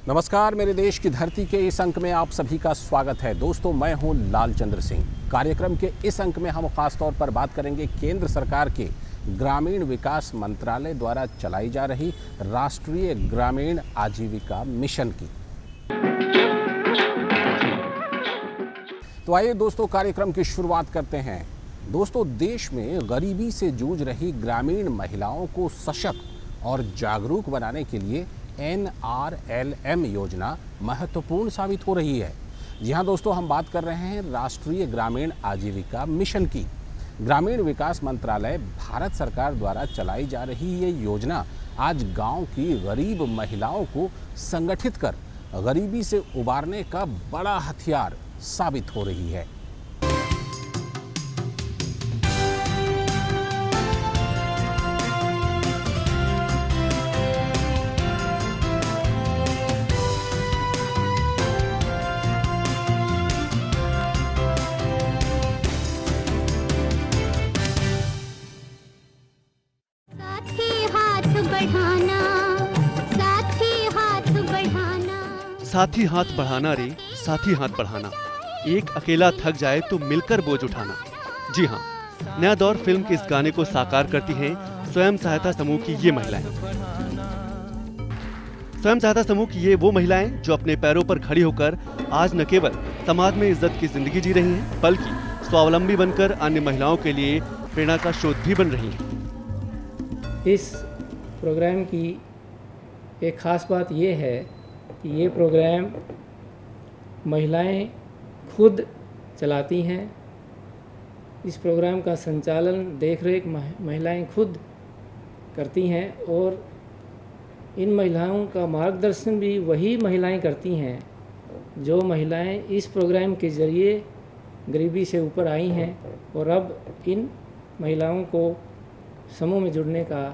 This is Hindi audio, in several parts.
नमस्कार, मेरे देश की धरती के इस अंक में आप सभी का स्वागत है। दोस्तों, मैं हूं लालचंद्र सिंह। कार्यक्रम के इस अंक में हम खास तौर पर बात करेंगे केंद्र सरकार के ग्रामीण विकास मंत्रालय द्वारा चलाई जा रही राष्ट्रीय ग्रामीण आजीविका मिशन की। तो आइए दोस्तों, कार्यक्रम की शुरुआत करते हैं। दोस्तों, देश में गरीबी से जूझ रही ग्रामीण महिलाओं को सशक्त और जागरूक बनाने के लिए NRLM योजना महत्वपूर्ण साबित हो रही है। जी हाँ दोस्तों, हम बात कर रहे हैं राष्ट्रीय ग्रामीण आजीविका मिशन की। ग्रामीण विकास मंत्रालय भारत सरकार द्वारा चलाई जा रही ये योजना आज गांव की गरीब महिलाओं को संगठित कर गरीबी से उबारने का बड़ा हथियार साबित हो रही है। साथी हाथ बढ़ाना रे, साथी हाथ बढ़ाना। एक अकेला थक जाए तो मिलकर बोझ उठाना। जी हाँ, नया दौर फिल्म के इस गाने को साकार करती हैं स्वयं सहायता समूह की ये महिलाएं। स्वयं सहायता समूह की ये वो महिलाएं जो अपने पैरों पर खड़ी होकर आज न केवल समाज में इज्जत की जिंदगी जी रही हैं, बल्कि स्वावलंबी बनकर अन्य महिलाओं के लिए प्रेरणा का स्रोत भी बन रही हैं। इस प्रोग्राम की एक खास बात ये है कि ये प्रोग्राम महिलाएं खुद चलाती हैं। इस प्रोग्राम का संचालन देखरेख महिलाएं खुद करती हैं और इन महिलाओं का मार्गदर्शन भी वही महिलाएं करती हैं जो महिलाएं इस प्रोग्राम के ज़रिए गरीबी से ऊपर आई हैं और अब इन महिलाओं को समूह में जुड़ने का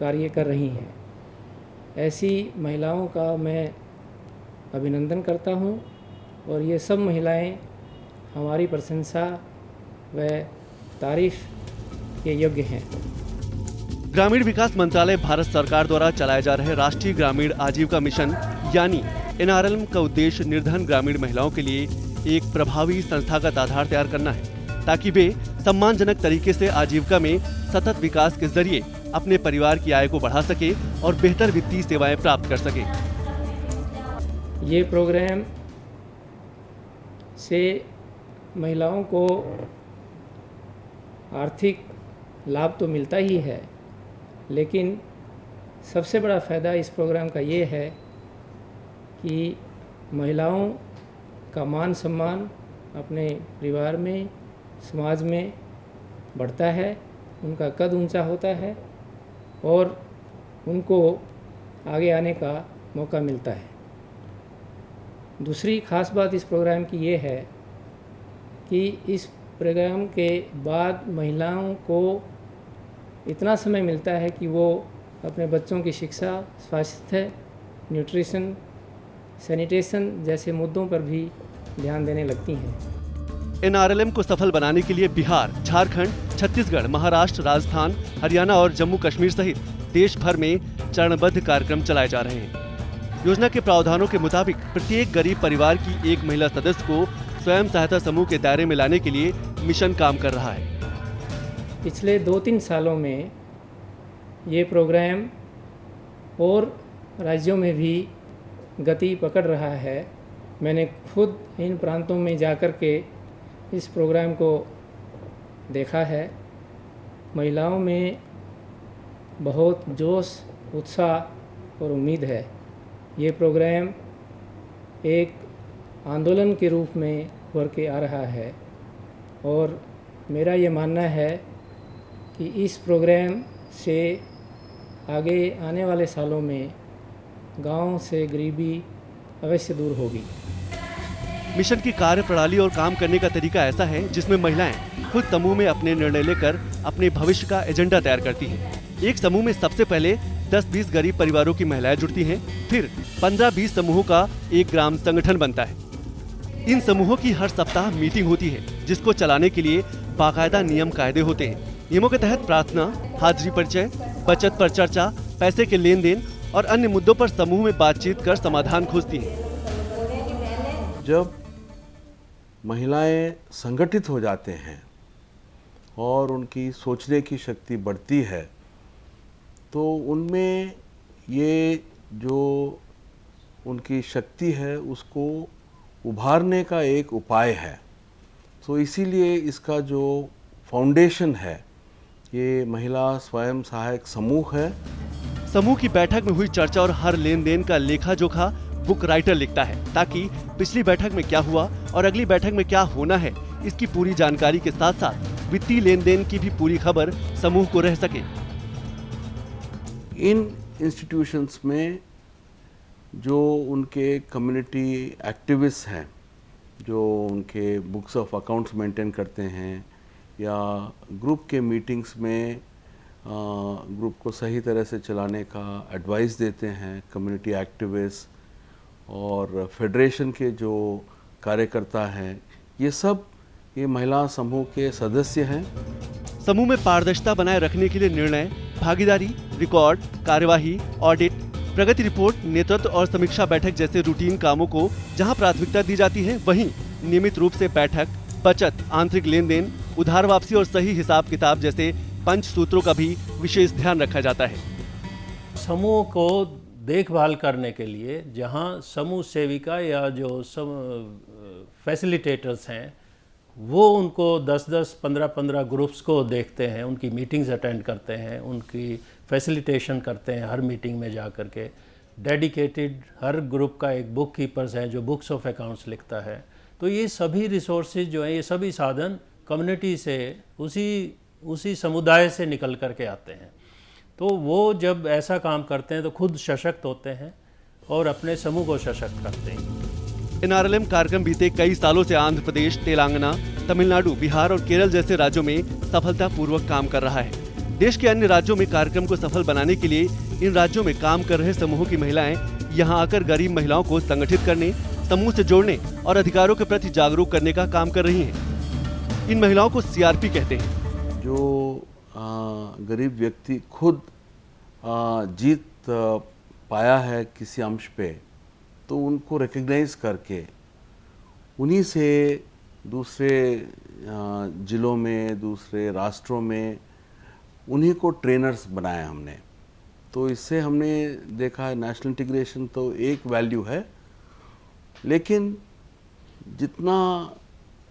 कार्य कर रही हैं। ऐसी महिलाओं का मैं अभिनंदन करता हूं और ये सब महिलाएं हमारी प्रशंसा व तारीफ के योग्य हैं। ग्रामीण विकास मंत्रालय भारत सरकार द्वारा चलाए जा रहे राष्ट्रीय ग्रामीण आजीविका मिशन यानी NRLM का उद्देश्य निर्धन ग्रामीण महिलाओं के लिए एक प्रभावी संस्थागत आधार तैयार करना है ताकि वे सम्मानजनक तरीके से आजीविका में सतत विकास के जरिए अपने परिवार की आय को बढ़ा सके और बेहतर वित्तीय सेवाएं प्राप्त कर सके। ये प्रोग्राम से महिलाओं को आर्थिक लाभ तो मिलता ही है, लेकिन सबसे बड़ा फ़ायदा इस प्रोग्राम का ये है कि महिलाओं का मान सम्मान अपने परिवार में, समाज में बढ़ता है, उनका कद ऊंचा होता है और उनको आगे आने का मौका मिलता है। दूसरी खास बात इस प्रोग्राम की ये है कि इस प्रोग्राम के बाद महिलाओं को इतना समय मिलता है कि वो अपने बच्चों की शिक्षा, स्वास्थ्य, न्यूट्रिशन, सैनिटेशन जैसे मुद्दों पर भी ध्यान देने लगती हैं। NRLM को सफल बनाने के लिए बिहार, झारखंड, छत्तीसगढ़, महाराष्ट्र, राजस्थान, हरियाणा और जम्मू कश्मीर सहित देश भर में चरणबद्ध कार्यक्रम चलाए जा रहे हैं। योजना के प्रावधानों के मुताबिक प्रत्येक गरीब परिवार की एक महिला सदस्य को स्वयं सहायता समूह के दायरे में लाने के लिए मिशन काम कर रहा है। पिछले 2-3 सालों में ये प्रोग्राम और राज्यों में भी गति पकड़ रहा है। मैंने खुद इन प्रांतों में जाकर के इस प्रोग्राम को देखा है। महिलाओं में बहुत जोश, उत्साह और उम्मीद है। ये प्रोग्राम एक आंदोलन के रूप में उभर के आ रहा है और मेरा ये मानना है कि इस प्रोग्राम से आगे आने वाले सालों में गांव से गरीबी अवश्य दूर होगी। मिशन की कार्य प्रणाली और काम करने का तरीका ऐसा है जिसमें महिलाएं खुद समूह में अपने निर्णय लेकर अपने भविष्य का एजेंडा तैयार करती हैं। एक समूह में सबसे पहले 10-20 गरीब परिवारों की महिलाएं जुड़ती हैं, फिर 15-20 समूहों का एक ग्राम संगठन बनता है। इन समूहों की हर सप्ताह मीटिंग होती है जिसको चलाने के लिए बाकायदा नियम कायदे होते हैं। नियमों के तहत प्रार्थना, हाजिरी परिचय, बचत पर चर्चा, पैसे के लेन देन और अन्य मुद्दों पर समूह में बातचीत कर समाधान खोजती हैं। जब महिलाएं संगठित हो जाते हैं और उनकी सोचने की शक्ति बढ़ती है तो उनमें ये जो उनकी शक्ति है उसको उभारने का एक उपाय है। तो इसीलिए इसका जो फाउंडेशन है ये महिला स्वयं सहायक समूह है। समूह की बैठक में हुई चर्चा और हर लेन देन का लेखा जोखा बुक राइटर लिखता है ताकि पिछली बैठक में क्या हुआ और अगली बैठक में क्या होना है इसकी पूरी जानकारी के साथ साथ वित्तीय लेन देन की भी पूरी खबर समूह को रह सके। इन इंस्टीट्यूशंस में जो उनके कम्युनिटी एक्टिविस्ट हैं, जो उनके बुक्स ऑफ अकाउंट्स मेंटेन करते हैं या ग्रुप के मीटिंग्स में ग्रुप को सही तरह से चलाने का एडवाइस देते हैं, कम्युनिटी एक्टिविस्ट और फेडरेशन के जो कार्यकर्ता हैं, ये सब ये महिला समूह के सदस्य हैं। समूह में पारदर्शिता बनाए रखने के लिए निर्णय, भागीदारी, रिकॉर्ड, कार्यवाही, ऑडिट, प्रगति रिपोर्ट, नेतृत्व और समीक्षा बैठक जैसे रूटीन कामों को जहां प्राथमिकता दी जाती है, वहीं नियमित रूप से बैठक, बचत, आंतरिक लेन देन, उधार वापसी और सही हिसाब किताब जैसे पंच सूत्रों का भी विशेष ध्यान रखा जाता है। समूह को देखभाल करने के लिए जहां समूह सेविका या जो फैसिलिटेटर्स हैं वो उनको 10-10, 15-15 ग्रुप्स को देखते हैं, उनकी मीटिंग्स अटेंड करते हैं, उनकी फैसिलिटेशन करते हैं हर मीटिंग में जा कर के। डेडिकेटेड हर ग्रुप का एक बुक कीपर्स है जो बुक्स ऑफ अकाउंट्स लिखता है। तो ये सभी रिसोर्सेज जो हैं, ये सभी साधन कम्युनिटी से उसी समुदाय से निकल कर के आते हैं। तो वो जब ऐसा काम करते हैं तो खुद सशक्त होते हैं और अपने समूह को सशक्त करते हैं। NRLM कार्यक्रम बीते कई सालों से आंध्र प्रदेश, तेलंगाना, तमिलनाडु, बिहार और केरल जैसे राज्यों में सफलतापूर्वक काम कर रहा है। देश के अन्य राज्यों में कार्यक्रम को सफल बनाने के लिए इन राज्यों में काम कर रहे समूहों की महिलाएं यहां आकर गरीब महिलाओं को संगठित करने, समूह से जोड़ने और अधिकारों के प्रति जागरूक करने का काम कर रही हैं। इन महिलाओं को CRP कहते हैं। जो गरीब व्यक्ति खुद जीत पाया है किसी अंश पे, तो उनको रिकग्नाइज करके उन्हीं से दूसरे जिलों में, दूसरे राष्ट्रों में उन्हीं को ट्रेनर्स बनाया हमने। तो इससे हमने देखा है नेशनल इंटीग्रेशन तो एक वैल्यू है, लेकिन जितना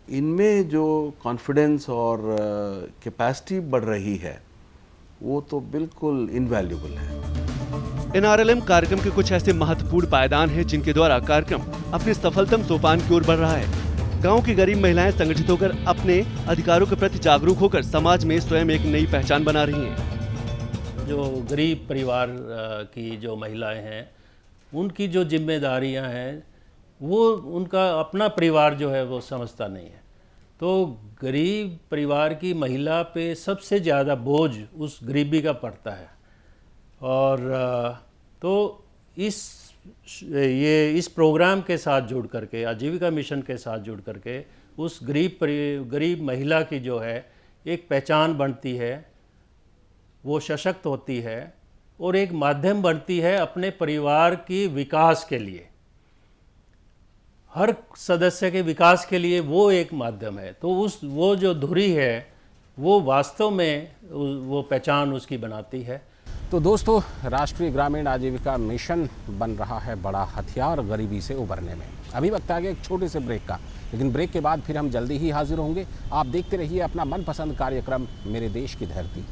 इनमें जो कॉन्फिडेंस और कैपेसिटी बढ़ रही है वो तो बिल्कुल इनवैल्यूएबल है। NRLM कार्यक्रम के कुछ ऐसे महत्वपूर्ण पायदान हैं जिनके द्वारा कार्यक्रम अपने सफलतम सोपान की ओर बढ़ रहा है। गांव की गरीब महिलाएं संगठित होकर अपने अधिकारों के प्रति जागरूक होकर समाज में स्वयं एक नई पहचान बना रही हैं। जो गरीब परिवार की जो महिलाएं हैं उनकी जो जिम्मेदारियां हैं वो उनका अपना परिवार जो है वो समझता नहीं है। तो गरीब परिवार की महिला पे सबसे ज़्यादा बोझ उस गरीबी का पड़ता है। और तो इस प्रोग्राम के साथ जुड़ करके, आजीविका मिशन के साथ जुड़ करके उस गरीब महिला की जो है एक पहचान बनती है, वो सशक्त होती है और एक माध्यम बनती है अपने परिवार की विकास के लिए। हर सदस्य के विकास के लिए वो एक माध्यम है। तो वो जो धुरी है वो वास्तव में वो पहचान उसकी बनाती है। तो दोस्तों, राष्ट्रीय ग्रामीण आजीविका मिशन बन रहा है बड़ा हथियार गरीबी से उबरने में। अभी वक्त आ गया एक छोटे से ब्रेक का, लेकिन ब्रेक के बाद फिर हम जल्दी ही हाजिर होंगे। आप देखते रहिए अपना मनपसंद कार्यक्रम मेरे देश की धरती।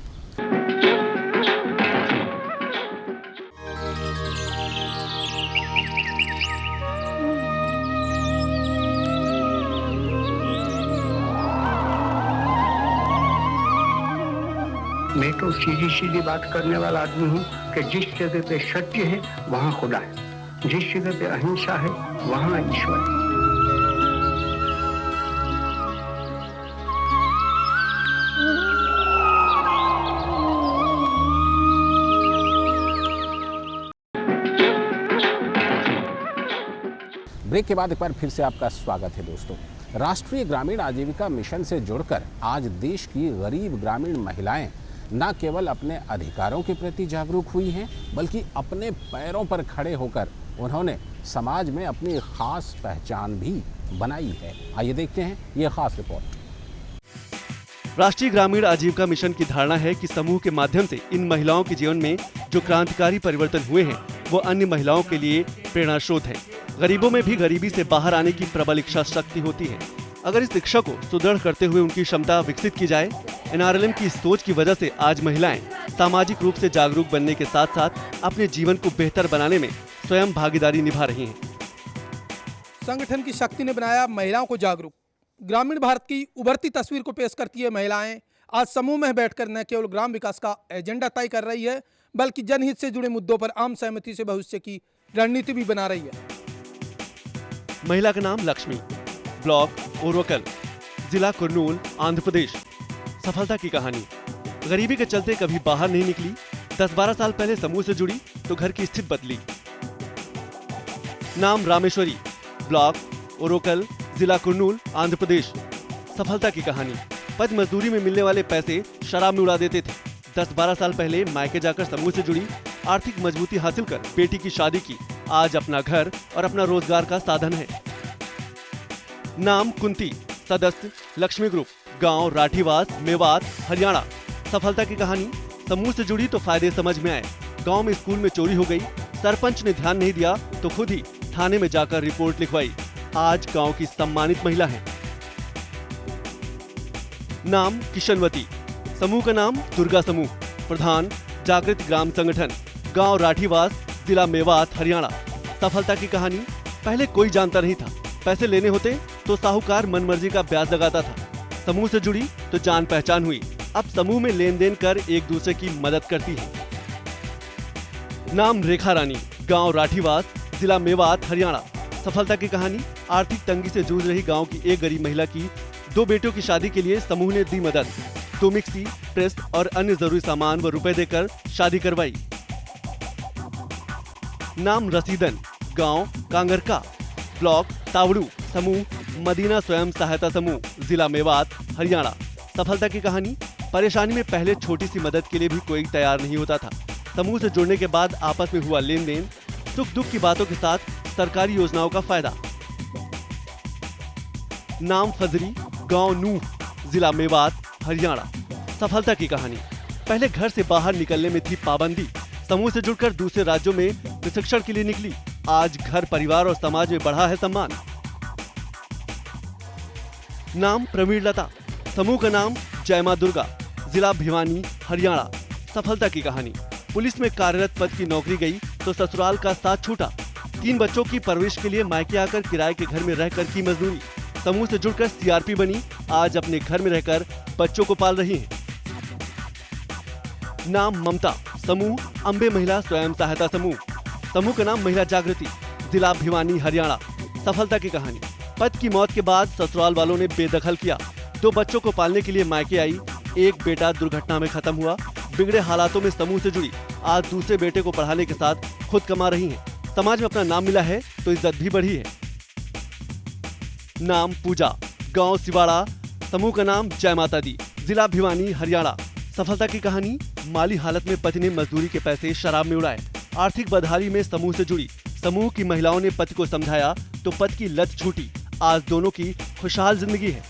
मैं तो सीधी सीधी बात करने वाला आदमी हूँ कि जिस जगह पे सत्य है वहाँ खुदा है, जिस जगह पे अहिंसा है वहाँ ईश्वर है। ब्रेक के बाद एक बार फिर से आपका स्वागत है दोस्तों। राष्ट्रीय ग्रामीण आजीविका मिशन से जुड़कर आज देश की गरीब ग्रामीण महिलाएं न केवल अपने अधिकारों के प्रति जागरूक हुई हैं, बल्कि अपने पैरों पर खड़े होकर उन्होंने समाज में अपनी खास पहचान भी बनाई है। आइए देखते हैं ये खास रिपोर्ट। राष्ट्रीय ग्रामीण आजीविका मिशन की धारणा है कि समूह के माध्यम से इन महिलाओं के जीवन में जो क्रांतिकारी परिवर्तन हुए हैं वो अन्य महिलाओं के लिए प्रेरणा स्रोत है। गरीबों में भी गरीबी से बाहर आने की प्रबल इच्छा शक्ति होती है। अगर इस इच्छा को सुदृढ़ करते हुए उनकी क्षमता विकसित की जाए, NRLM की सोच की वजह से आज महिलाएं सामाजिक रूप से जागरूक बनने के साथ साथ अपने जीवन को बेहतर बनाने में स्वयं भागीदारी निभा रही हैं। संगठन की शक्ति ने बनाया महिलाओं को जागरूक। ग्रामीण भारत की उभरती तस्वीर को पेश करती है महिलाएं आज समूह में बैठकर न केवल ग्राम विकास का एजेंडा तय कर रही है, बल्कि जनहित से जुड़े मुद्दों पर आम सहमति से भविष्य की रणनीति भी बना रही है। महिला का नाम लक्ष्मी, ब्लॉक ओरवकल, जिला कुर्नूल, आंध्र प्रदेश। सफलता की कहानी। गरीबी के चलते कभी बाहर नहीं निकली। 10-12 साल पहले समूह से जुड़ी तो घर की स्थिति बदली। नाम रामेश्वरी, ब्लॉक ओरवकल, जिला कुर्नूल, आंध्र प्रदेश। सफलता की कहानी। पद मजदूरी में मिलने वाले पैसे शराब में उड़ा देते थे। 10-12 साल पहले मायके जाकर समूह से जुड़ी, आर्थिक मजबूती हासिल कर बेटी की शादी की। आज अपना घर और अपना रोजगार का साधन है। नाम कुंती, सदस्य लक्ष्मी ग्रुप, गांव राठीवास, मेवात, हरियाणा। सफलता की कहानी। समूह से जुड़ी तो फायदे समझ में आए। गांव में स्कूल में चोरी हो गई, सरपंच ने ध्यान नहीं दिया तो खुद ही थाने में जाकर रिपोर्ट लिखवाई। आज गांव की सम्मानित महिला है। नाम किशनवती, समूह का नाम दुर्गा समूह, प्रधान जागृत ग्राम संगठन, गांव राठीवास, जिला मेवात, हरियाणा। सफलता की कहानी। पहले कोई जानता नहीं था। पैसे लेने होते तो साहूकार मनमर्जी का ब्याज लगाता था। समूह से जुड़ी तो जान पहचान हुई। अब समूह में लेन देन कर एक दूसरे की मदद करती है। नाम रेखा रानी, गांव राठीवास, जिला मेवात, हरियाणा। सफलता की कहानी। आर्थिक तंगी से जूझ रही गांव की एक गरीब महिला की 2 बेटियों की शादी के लिए समूह ने दी मदद। 2 मिक्सी, प्रेस और अन्य जरूरी सामान व रुपए देकर शादी करवाई। नाम रसीदन, गांव कांगरका, ब्लॉक तावड़ू, समूह मदीना स्वयं सहायता समूह, जिला मेवात, हरियाणा। सफलता की कहानी। परेशानी में पहले छोटी सी मदद के लिए भी कोई तैयार नहीं होता था। समूह से जुड़ने के बाद आपस में हुआ लेन देन, सुख दुख की बातों के साथ सरकारी योजनाओं का फायदा। नाम फजरी, गांव नूह, जिला मेवात, हरियाणा। सफलता की कहानी। पहले घर से बाहर निकलने में थी पाबंदी। समूह से जुड़कर दूसरे राज्यों में प्रशिक्षण के लिए निकली। आज घर, परिवार और समाज में बढ़ा है सम्मान। नाम प्रवीण लता, समूह का नाम जय मां दुर्गा, जिला भिवानी, हरियाणा। सफलता की कहानी। पुलिस में कार्यरत पद की नौकरी गई तो ससुराल का साथ छूटा। 3 बच्चों की परवरिश के लिए मायके आकर किराए के घर में रहकर की मजदूरी। समूह से जुड़कर CRP बनी। आज अपने घर में रहकर बच्चों को पाल रही हैं। नाम ममता, समूह अंबे महिला स्वयं सहायता समूह, समूह का नाम महिला जागृति, जिला भिवानी, हरियाणा। सफलता की कहानी। पति की मौत के बाद ससुराल वालों ने बेदखल किया। 2 बच्चों को पालने के लिए मायके आई। एक बेटा दुर्घटना में खत्म हुआ। बिगड़े हालातों में समूह से जुड़ी। आज दूसरे बेटे को पढ़ाने के साथ खुद कमा रही हैं। समाज में अपना नाम मिला है तो इज्जत भी बढ़ी है। नाम पूजा, गांव सिवाड़ा, समूह का नाम जय माता दी, जिला भिवानी, हरियाणा। सफलता की कहानी। माली हालत में पति ने मजदूरी के पैसे शराब में उड़ाए। आर्थिक बदहाली में समूह से जुड़ी। समूह की महिलाओं ने पति को समझाया तो पति की लत छूटी। आज दोनों की खुशहाल जिंदगी है।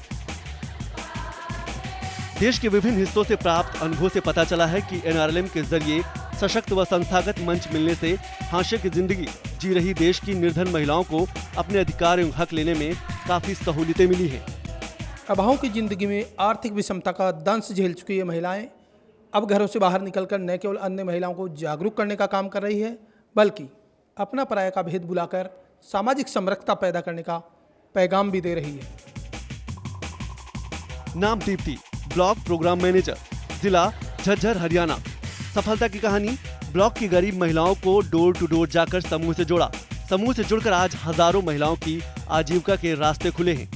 देश के विभिन्न हिस्सों से प्राप्त अनुभव से पता चला है कि NRLM के जरिए सशक्त व संस्थागत मंच मिलने से हाशिए की जिंदगी जी रही देश की निर्धन महिलाओं को अपने अधिकार एवं हक लेने में काफी सहूलियतें मिली हैं। अभावों की जिंदगी में आर्थिक विषमता का दंश झेल चुकी है महिलाएं अब घरों से बाहर निकलकर न केवल अन्य महिलाओं को जागरूक करने का काम कर रही है, बल्कि अपना पराया का भेद भुलाकर सामाजिक समरसता पैदा करने का पैगाम भी दे रही है। नाम दीप्ति, ब्लॉक प्रोग्राम मैनेजर, जिला झज्जर, हरियाणा। सफलता की कहानी। ब्लॉक की गरीब महिलाओं को डोर टू डोर जाकर समूह से जोड़ा। समूह से जुड़कर आज हजारों महिलाओं की आजीविका के रास्ते खुले हैं।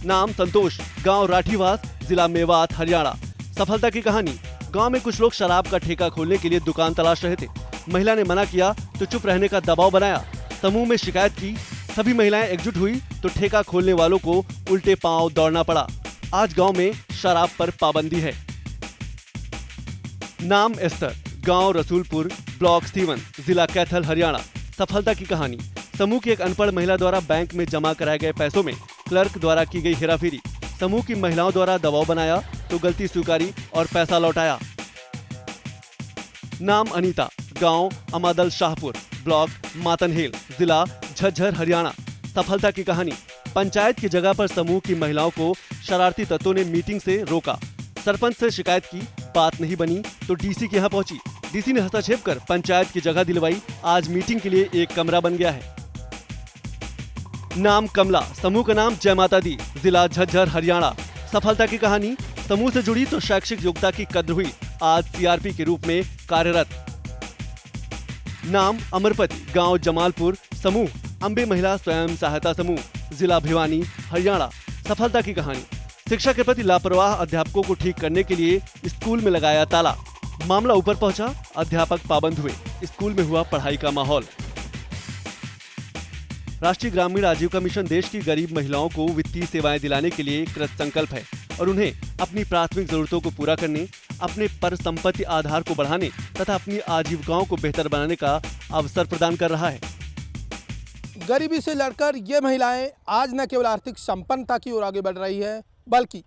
नाम संतोष, गांव राठीवास, जिला मेवात, हरियाणा। सफलता की कहानी। गांव में कुछ लोग शराब का ठेका खोलने के लिए दुकान तलाश रहे थे। महिला ने मना किया तो चुप रहने का दबाव बनाया। समूह में शिकायत की। सभी महिलाएं एकजुट हुई तो ठेका खोलने वालों को उल्टे पांव दौड़ना पड़ा। आज गांव में शराब पर पाबंदी है। नाम एस्तर, गांव रसूलपुर, ब्लॉक सीवन, जिला कैथल, हरियाणा। सफलता की कहानी। समूह की एक अनपढ़ महिला द्वारा बैंक में जमा कराए गए पैसों में क्लर्क द्वारा की गई हेराफेरी। समूह की महिलाओं द्वारा दबाव बनाया तो गलती स्वीकारी और पैसा लौटाया। नाम अनीता, गांव अमादल शाहपुर, ब्लॉक मातनहेल, जिला झज्जर, हरियाणा। सफलता की कहानी। पंचायत की जगह पर समूह की महिलाओं को शरारती तत्वों ने मीटिंग से रोका। सरपंच से शिकायत की, बात नहीं बनी तो डीसी के यहाँ पहुंची। डीसी ने हस्तक्षेप कर पंचायत की जगह दिलवाई। आज मीटिंग के लिए एक कमरा बन गया है। नाम कमला, समूह का नाम जय माता दी, जिला झज्जर, हरियाणा। सफलता की कहानी। समूह से जुड़ी तो शैक्षिक योग्यता की कद्र हुई। आज सीआरपी के रूप में कार्यरत। नाम अमरपति, गांव जमालपुर, समूह अंबे महिला स्वयं सहायता समूह, जिला भिवानी, हरियाणा। सफलता की कहानी। शिक्षा के प्रति लापरवाह अध्यापकों को ठीक करने के लिए स्कूल में लगाया ताला। मामला ऊपर पहुंचा, अध्यापक पाबंद हुए। स्कूल में हुआ पढ़ाई का माहौल। राष्ट्रीय ग्रामीण आजीविका मिशन देश की गरीब महिलाओं को वित्तीय सेवाएं दिलाने के लिए कृत संकल्प है और उन्हें अपनी प्राथमिक जरूरतों को पूरा करने, अपने पर संपत्ति आधार को बढ़ाने तथा अपनी आजीविकाओं को बेहतर बनाने का अवसर प्रदान कर रहा है। गरीबी से लड़कर ये महिलाएं आज न केवल आर्थिक संपन्नता की ओर आगे बढ़ रही है, बल्कि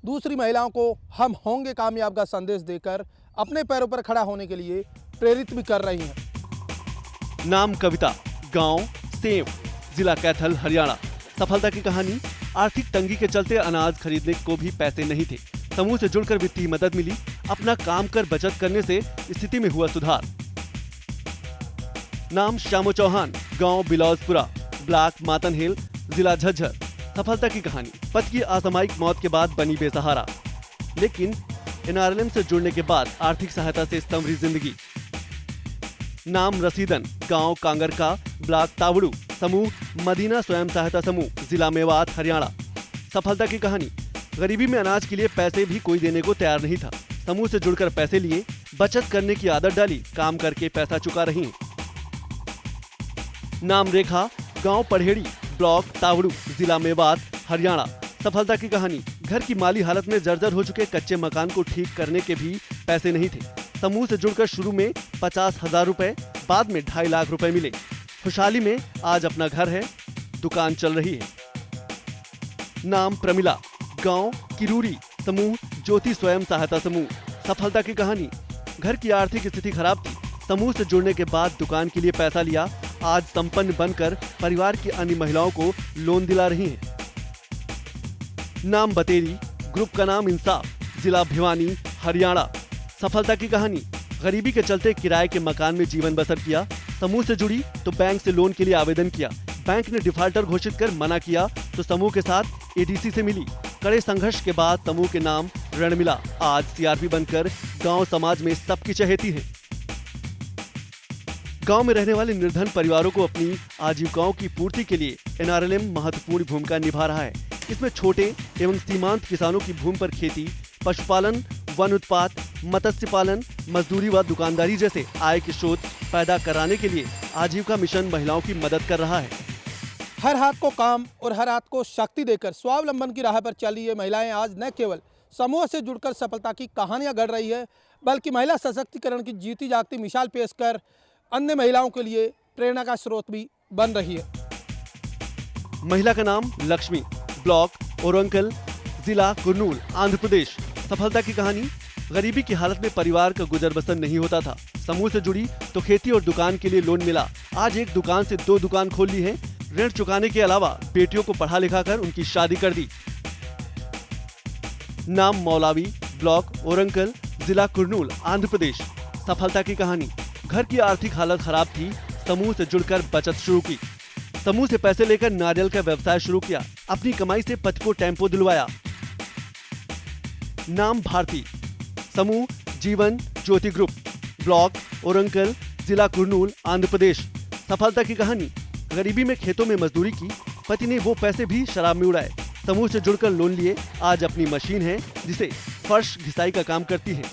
दूसरी महिलाओं को हम होंगे कामयाब का संदेश देकर अपने पैरों पर खड़ा होने के लिए प्रेरित भी कर रही हैं। नाम कविता, गांव सेव, जिला कैथल, हरियाणा। सफलता की कहानी। आर्थिक तंगी के चलते अनाज खरीदने को भी पैसे नहीं थे। समूह से जुड़कर वित्तीय मदद मिली। अपना काम कर बचत करने से स्थिति में हुआ सुधार। नाम श्यामो चौहान, गांव बिलौजपुरा, ब्लॉक मातनहेल, जिला झज्जर। सफलता की कहानी। पति की असामयिक मौत के बाद बनी बेसहारा, लेकिन एनआरएलएम से जुड़ने के बाद आर्थिक सहायता से संवरी जिंदगी। नाम रसीदन, गांव कांगरका, ब्लॉक तावड़ू, समूह मदीना स्वयं सहायता समूह, जिला मेवात, हरियाणा। सफलता की कहानी। गरीबी में अनाज के लिए पैसे भी कोई देने को तैयार नहीं था। समूह से जुड़कर पैसे लिए, बचत करने की आदत डाली, काम करके पैसा चुका रही। नाम रेखा, गांव पढ़ेड़ी, ब्लॉक तावड़ू, जिला मेवात, हरियाणा। सफलता की कहानी। घर की माली हालत में जर्जर हो चुके कच्चे मकान को ठीक करने के भी पैसे नहीं थे। समूह से जुड़कर शुरू में 50,000 रुपए, बाद में 2.5 लाख रुपए मिले। खुशहाली में आज अपना घर है, दुकान चल रही है। नाम प्रमिला, गांव किरूरी, समूह ज्योति स्वयं सहायता समूह। सफलता की कहानी। घर की आर्थिक स्थिति खराब थी। समूह से जुड़ने के बाद दुकान के लिए पैसा लिया। आज संपन्न बनकर परिवार की अन्य महिलाओं को लोन दिला रही हैं। नाम बतेरी, ग्रुप का नाम इंसाफ, जिला भिवानी, हरियाणा। सफलता की कहानी। गरीबी के चलते किराए के मकान में जीवन बसर किया। समूह से जुड़ी तो बैंक से लोन के लिए आवेदन किया। बैंक ने डिफाल्टर घोषित कर मना किया तो समूह के साथ एडीसी से मिली। कड़े संघर्ष के बाद समूह के नाम ऋण मिला। आज सीआरपी बनकर गांव समाज में सबकी चहेती है। गांव में रहने वाले निर्धन परिवारों को अपनी आजीविकाओं की पूर्ति के लिए एनआरएलएम महत्वपूर्ण भूमिका निभा रहा है। इसमें छोटे एवं सीमांत किसानों की भूमि पर खेती, पशुपालन, वन उत्पाद, मत्स्य पालन, मजदूरी व दुकानदारी जैसे आय के स्रोत पैदा कराने के लिए आजीविका मिशन महिलाओं की मदद कर रहा है। हर हाथ को काम और हर हाथ को शक्ति देकर स्वावलंबन की राह पर चली ये महिलाएं आज न केवल समूह से जुड़कर सफलता की कहानियां गढ़ रही है, बल्कि महिला सशक्तिकरण की जीती जागती मिसाल पेश कर अन्य महिलाओं के लिए प्रेरणा का स्रोत भी बन रही है। महिला का नाम लक्ष्मी, ब्लॉक ओरंकल, जिला कुर्नूल, आंध्र प्रदेश। सफलता की कहानी। गरीबी की हालत में परिवार का गुजर बसर नहीं होता था। समूह से जुड़ी तो खेती और दुकान के लिए लोन मिला। आज एक दुकान से 2 दुकान खोल ली है। ऋण चुकाने के अलावा बेटियों को पढ़ा लिखा कर उनकी शादी कर दी। नाम मौलावी, ब्लॉक ओरंकल, जिला कुर्नूल, आंध्र प्रदेश। सफलता की कहानी। घर की आर्थिक हालत खराब थी। समूह से जुड़कर बचत शुरू की। समूह से पैसे लेकर नारियल का व्यवसाय शुरू किया। अपनी कमाई से पति को टेम्पो दिलवाया। नाम भारती, समूह जीवन ज्योति ग्रुप, ब्लॉक ओरंकल, जिला कुर्नूल, आंध्र प्रदेश। सफलता की कहानी। गरीबी में खेतों में मजदूरी की। पति ने वो पैसे भी शराब में उड़ाए। समूह से जुड़कर लोन लिए। आज अपनी मशीन है जिसे फर्श घिसाई का काम करती है।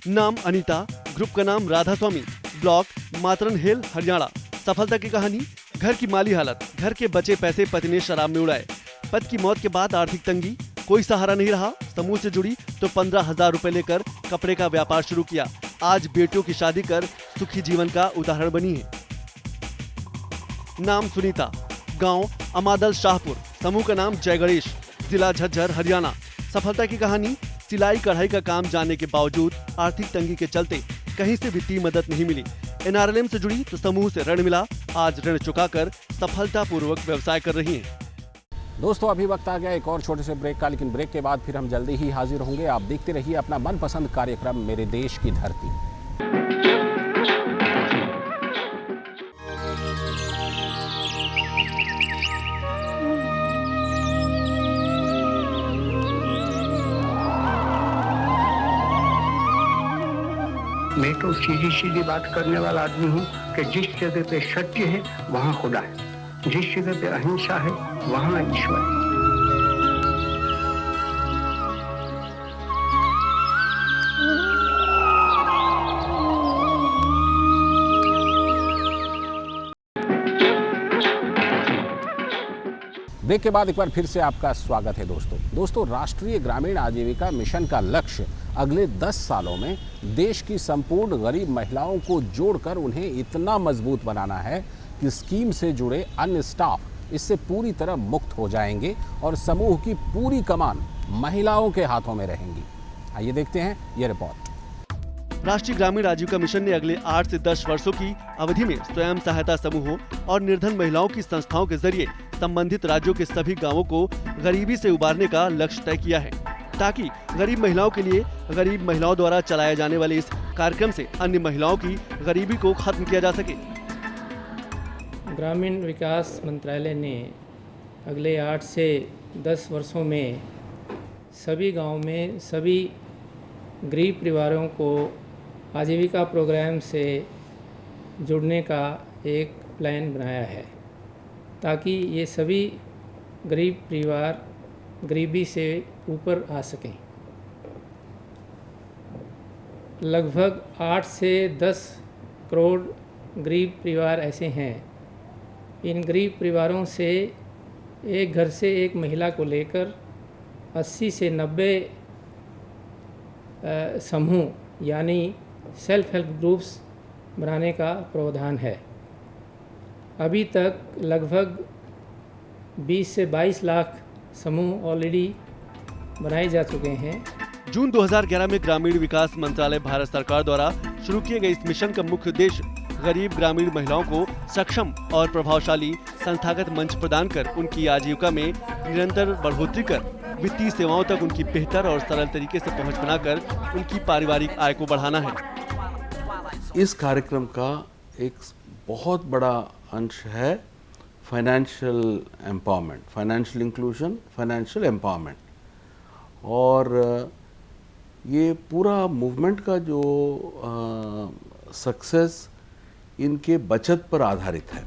नाम अनीता, ग्रुप का नाम राधा स्वामी, ब्लॉक मातरनहेल, हरियाणा। सफलता की कहानी। घर की माली हालत। घर के बचे पैसे पति ने शराब में उड़ाए। पति की मौत के बाद आर्थिक तंगी, कोई सहारा नहीं रहा। समूह से जुड़ी तो 15,000 रुपए लेकर कपड़े का व्यापार शुरू किया, आज बेटियों की शादी कर सुखी जीवन का उदाहरण बनी है। नाम सुनीता, गांव अमादल शाहपुर, समूह का नाम जय गणेश, जिला झज्जर, हरियाणा। सफलता की कहानी, सिलाई कढ़ाई का काम जानने के बावजूद आर्थिक तंगी के चलते कहीं से वित्तीय मदद नहीं मिली। एनआरएलएम से जुड़ी तो समूह से ऋण मिला, आज ऋण चुकाकर सफलतापूर्वक व्यवसाय कर रही हैं। दोस्तों अभी वक्त आ गया एक और छोटे से ब्रेक का, लेकिन ब्रेक के बाद फिर हम जल्दी ही हाजिर होंगे। आप देखते रहिए अपना मनपसंद कार्यक्रम मेरे देश की धरती। मैं तो सीधी सीधी बात करने वाला आदमी हूँ कि जिस जगह पे सत्य है वहाँ खुदा है, जिस जगह पे अहिंसा है वहाँ ईश्वर है। ब्रेक के बाद एक बार फिर से आपका स्वागत है दोस्तों राष्ट्रीय ग्रामीण आजीविका मिशन का लक्ष्य अगले 10 सालों में देश की संपूर्ण गरीब महिलाओं को जोड़कर उन्हें इतना मजबूत बनाना है कि स्कीम से जुड़े अन्य स्टाफ इससे पूरी तरह मुक्त हो जाएंगे और समूह की पूरी कमान महिलाओं के हाथों में रहेंगी। आइए देखते हैं ये रिपोर्ट। राष्ट्रीय ग्रामीण आजीविका मिशन ने अगले 8 से 10 वर्षों की अवधि में स्वयं सहायता समूहों और निर्धन महिलाओं की संस्थाओं के जरिए संबंधित राज्यों के सभी गांवों को गरीबी से उबारने का लक्ष्य तय किया है, ताकि गरीब महिलाओं के लिए गरीब महिलाओं द्वारा चलाए जाने वाले इस कार्यक्रम से अन्य महिलाओं की गरीबी को खत्म किया जा सके। ग्रामीण विकास मंत्रालय ने अगले 8 से 10 वर्षों में सभी गांव में सभी गरीब परिवारों को आजीविका प्रोग्राम से जुड़ने का एक प्लान बनाया है, ताकि ये सभी गरीब परिवार गरीबी से ऊपर आ सकें। लगभग 8 से 10 करोड़ गरीब परिवार ऐसे हैं। इन गरीब परिवारों से एक घर से एक महिला को लेकर 80 से 90 समूह यानी सेल्फ हेल्प ग्रुप्स बनाने का प्रावधान है। अभी तक लगभग 20 से 22 लाख समूह ऑलरेडी बनाए जा चुके हैं। जून 2011 में ग्रामीण विकास मंत्रालय भारत सरकार द्वारा शुरू किए गए इस मिशन का मुख्य उद्देश्य गरीब ग्रामीण महिलाओं को सक्षम और प्रभावशाली संस्थागत मंच प्रदान कर उनकी आजीविका में निरंतर बढ़ोतरी कर वित्तीय सेवाओं तक उनकी बेहतर और सरल तरीके से पहुंच बनाकर उनकी पारिवारिक आय को बढ़ाना है। इस कार्यक्रम का एक बहुत बड़ा अंश है financial empowerment, financial inclusion, financial empowerment. और ये पूरा मूवमेंट का जो सक्सेस इनके बचत पर आधारित है।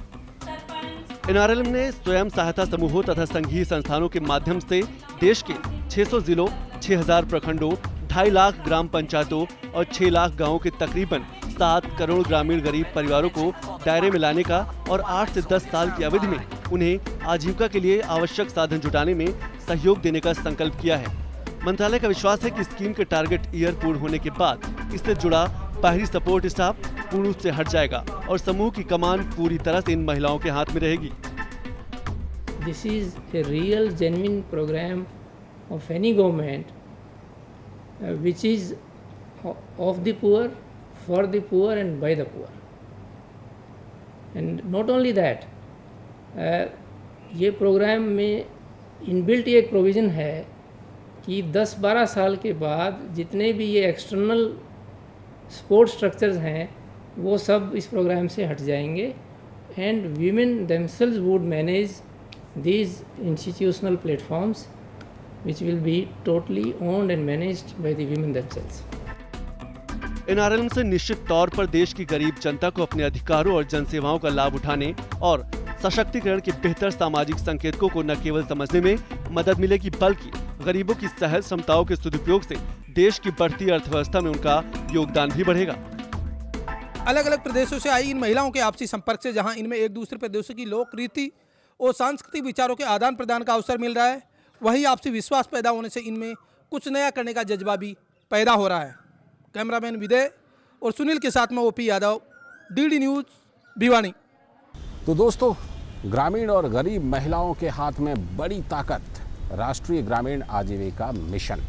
एनआरएलएम ने स्वयं सहायता समूहों तथा संघीय संस्थानों के माध्यम से देश के 600 जिलों, 6000 प्रखंडों, 2.5 लाख ग्राम पंचायतों और 6 लाख गाँवों के तकरीबन 7 करोड़ ग्रामीण गरीब परिवारों को दायरे में लाने का और 8 से 10 साल की अवधि में उन्हें आजीविका के लिए आवश्यक साधन जुटाने में सहयोग देने का संकल्प किया है। मंत्रालय का विश्वास है कि स्कीम के टारगेट ईयर पूर्ण होने के बाद इससे जुड़ा बाहरी सपोर्ट स्टाफ पूर्ण रूप से हट जाएगा और समूह की कमान पूरी तरह से इन महिलाओं के हाथ में रहेगी। This is a real genuine program of any government which is of the poor, for the poor and by the poor. And not only that, ये प्रोग्राम में इनबिल्ट एक प्रोविज़न है कि 10-12 साल के बाद जितने भी ये एक्सटर्नल सपोर्ट स्ट्रक्चर्स हैं वो सब इस प्रोग्राम से हट जाएंगे and women themselves would manage these institutional platforms which will be totally owned and managed by the women themselves. NRLM से निश्चित तौर पर देश की गरीब जनता को अपने अधिकारों और जनसेवाओं का लाभ उठाने और सशक्तिकरण के बेहतर सामाजिक संकेतकों को न केवल समझने में मदद मिलेगी, बल्कि गरीबों की सहज क्षमताओं के सदुपयोग से देश की बढ़ती अर्थव्यवस्था में उनका योगदान भी बढ़ेगा। अलग अलग प्रदेशों से आई इन महिलाओं के आपसी संपर्क से जहां इनमें एक दूसरे प्रदेशों की लोक रीति और सांस्कृतिक विचारों के आदान प्रदान का अवसर मिल रहा है, वहीं आपसी विश्वास पैदा होने से इनमें कुछ नया करने का जज्बा भी पैदा हो रहा है। कैमरामैन विजय और सुनील के साथ में OP Yadav, DD news Bhiwani. तो दोस्तों, ग्रामीण और गरीब महिलाओं के हाथ में बड़ी ताकत, राष्ट्रीय ग्रामीण आजीविका मिशन।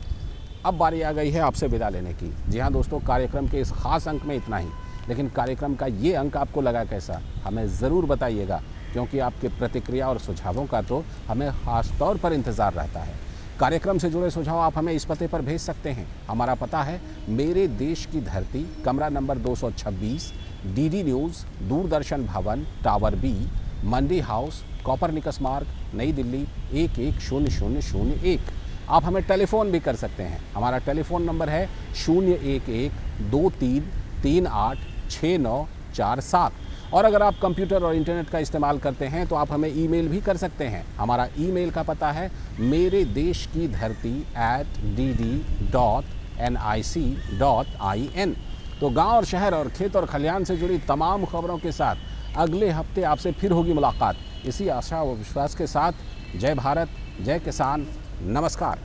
अब बारी आ गई है आपसे विदा लेने की। जी हाँ दोस्तों, कार्यक्रम के इस खास अंक में इतना ही, लेकिन कार्यक्रम का ये अंक आपको लगा कैसा, हमें ज़रूर बताइएगा, क्योंकि आपके प्रतिक्रिया और सुझावों का तो हमें खास तौर पर इंतज़ार रहता है। कार्यक्रम से जुड़े सुझाव आप हमें इस पते पर भेज सकते हैं। हमारा पता है मेरे देश की धरती, कमरा नंबर 226, डीडी न्यूज़, दूरदर्शन भवन, टावर बी, मंडी हाउस, कॉपरनिकस मार्ग, नई दिल्ली 110001। आप हमें टेलीफोन भी कर सकते हैं। हमारा टेलीफोन नंबर है 011-2338-6947। और अगर आप कंप्यूटर और इंटरनेट का इस्तेमाल करते हैं तो आप हमें ईमेल भी कर सकते हैं। हमारा ईमेल का पता है मेरे देश की धरती @dd.nic.in। तो गांव और शहर और खेत और खलिहान से जुड़ी तमाम खबरों के साथ अगले हफ्ते आपसे फिर होगी मुलाकात। इसी आशा व विश्वास के साथ, जय भारत, जय किसान, नमस्कार।